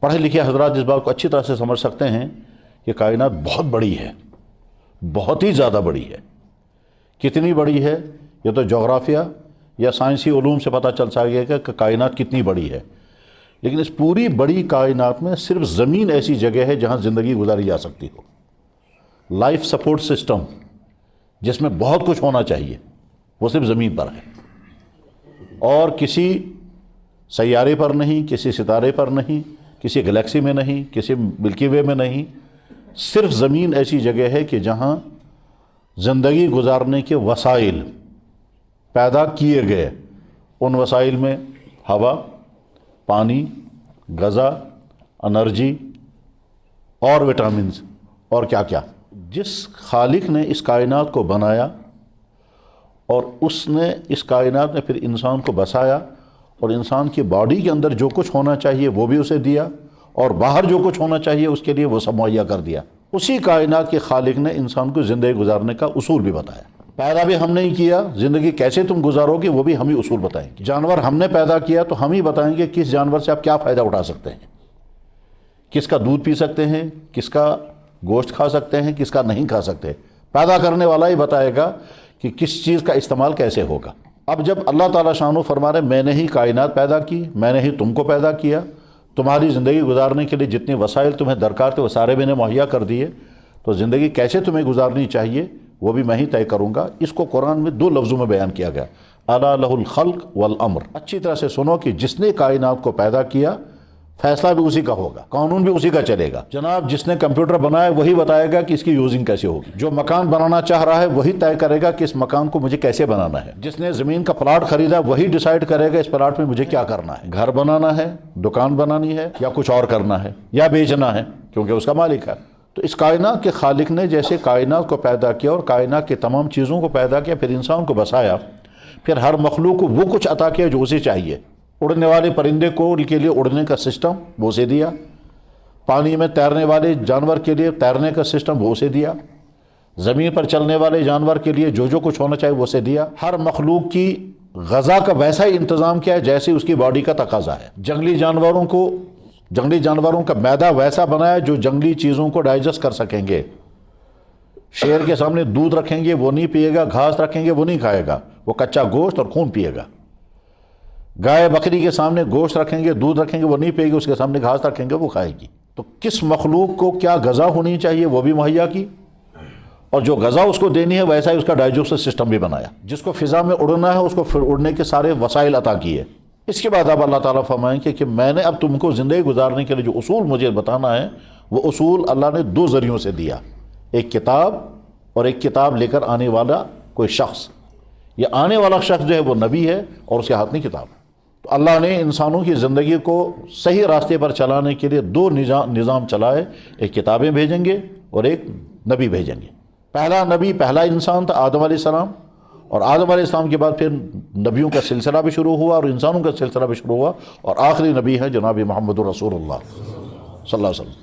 پڑھے لکھے حضرات اس بات کو اچھی طرح سے سمجھ سکتے ہیں کہ کائنات بہت بڑی ہے، بہت ہی زیادہ بڑی ہے۔ کتنی بڑی ہے یہ تو جغرافیہ یا سائنسی علوم سے پتہ چل سکے گا کہ کائنات کتنی بڑی ہے، لیکن اس پوری بڑی کائنات میں صرف زمین ایسی جگہ ہے جہاں زندگی گزاری جا سکتی ہو۔ لائف سپورٹ سسٹم جس میں بہت کچھ ہونا چاہیے وہ صرف زمین پر ہے، اور کسی سیارے پر نہیں، کسی ستارے پر نہیں، کسی گلیکسی میں نہیں، کسی ملکی وے میں نہیں، صرف زمین ایسی جگہ ہے کہ جہاں زندگی گزارنے کے وسائل پیدا کیے گئے۔ ان وسائل میں ہوا، پانی، غذا، انرجی اور وٹامنز اور کیا کیا۔ جس خالق نے اس کائنات کو بنایا اور اس نے اس کائنات میں پھر انسان کو بسایا، اور انسان کی باڈی کے اندر جو کچھ ہونا چاہیے وہ بھی اسے دیا، اور باہر جو کچھ ہونا چاہیے اس کے لیے وہ سب مہیا کر دیا۔ اسی کائنات کے خالق نے انسان کو زندگی گزارنے کا اصول بھی بتایا۔ پیدا بھی ہم نے ہی کیا، زندگی کیسے تم گزارو گے وہ بھی ہم ہی اصول بتائیں گے۔ جانور ہم نے پیدا کیا تو ہم ہی بتائیں گے کس جانور سے آپ کیا فائدہ اٹھا سکتے ہیں، کس کا دودھ پی سکتے ہیں، کس کا گوشت کھا سکتے ہیں، کس کا نہیں کھا سکتے۔ پیدا کرنے والا ہی بتائے گا کہ کس چیز کا استعمال کیسے ہوگا۔ اب جب اللہ تعالیٰ شانو فرما رہے میں نے ہی کائنات پیدا کی، میں نے ہی تم کو پیدا کیا، تمہاری زندگی گزارنے کے لیے جتنے وسائل تمہیں درکار تھے وہ سارے میں نے مہیا کر دیے، تو زندگی کیسے تمہیں گزارنی چاہیے وہ بھی میں ہی طے کروں گا۔ اس کو قرآن میں 2 لفظوں میں بیان کیا گیا، الا لہ الخلق والامر۔ اچھی طرح سے سنو کہ جس نے کائنات کو پیدا کیا فیصلہ بھی اسی کا ہوگا، قانون بھی اسی کا چلے گا۔ جناب جس نے کمپیوٹر بنایا وہی بتائے گا کہ اس کی یوزنگ کیسے ہوگی، جو مکان بنانا چاہ رہا ہے وہی طے کرے گا کہ اس مکان کو مجھے کیسے بنانا ہے، جس نے زمین کا پلاٹ خریدا وہی ڈیسائیڈ کرے گا اس پلاٹ میں مجھے کیا کرنا ہے، گھر بنانا ہے، دکان بنانی ہے، یا کچھ اور کرنا ہے، یا بیچنا ہے، کیونکہ اس کا مالک ہے۔ تو اس کائنات کے خالق نے جیسے کائنات کو پیدا کیا اور کائنات کے تمام چیزوں کو پیدا کیا، پھر انسان کو بسایا، پھر ہر مخلوق کو وہ کچھ عطا کیا جو اسے چاہیے۔ اڑنے والے پرندے کو ان کے لیے اڑنے کا سسٹم وہ اسے دیا، پانی میں تیرنے والے جانور کے لیے تیرنے کا سسٹم وہ اسے دیا، زمین پر چلنے والے جانور کے لیے جو جو کچھ ہونا چاہیے وہ اسے دیا۔ ہر مخلوق کی غذا کا ویسا ہی انتظام کیا ہے جیسے اس کی باڈی کا تقاضا ہے۔ جنگلی جانوروں کا معدہ ویسا بنایا جو جنگلی چیزوں کو ڈائجسٹ کر سکیں گے۔ شیر کے سامنے دودھ رکھیں گے وہ نہیں پیے گا، گھاس رکھیں گے وہ نہیں کھائے گا، وہ کچا گوشت اور خون پیے گا۔ گائے بکری کے سامنے گوشت رکھیں گے، دودھ رکھیں گے وہ نہیں پیے گی، اس کے سامنے گھاس رکھیں گے وہ کھائے گی۔ تو کس مخلوق کو کیا غذا ہونی چاہیے وہ بھی مہیا کی، اور جو غذا اس کو دینی ہے ویسا ہی اس کا ڈائجسٹو سسٹم بھی بنایا۔ جس کو فضا میں اڑنا ہے اس کو پھر اڑنے کے سارے وسائل عطا کیے۔ اس کے بعد اب اللہ تعالیٰ فرمائیں کہ میں نے اب تم کو زندگی گزارنے کے لیے جو اصول مجھے بتانا ہے وہ اصول اللہ نے 2 ذریعوں سے دیا، ایک کتاب اور ایک کتاب لے کر آنے والا کوئی شخص۔ یہ آنے والا شخص جو ہے وہ نبی ہے اور اس کے ہاتھ میں کتاب ہے۔ تو اللہ نے انسانوں کی زندگی کو صحیح راستے پر چلانے کے لیے 2 نظام چلائے، ایک کتابیں بھیجیں گے اور ایک نبی بھیجیں گے۔ پہلا نبی پہلا انسان تھا آدم علیہ السلام، اور آدم علیہ السلام کے بعد پھر نبیوں کا سلسلہ بھی شروع ہوا اور انسانوں کا سلسلہ بھی شروع ہوا، اور آخری نبی ہے جناب محمد رسول اللہ صلی اللہ علیہ وسلم۔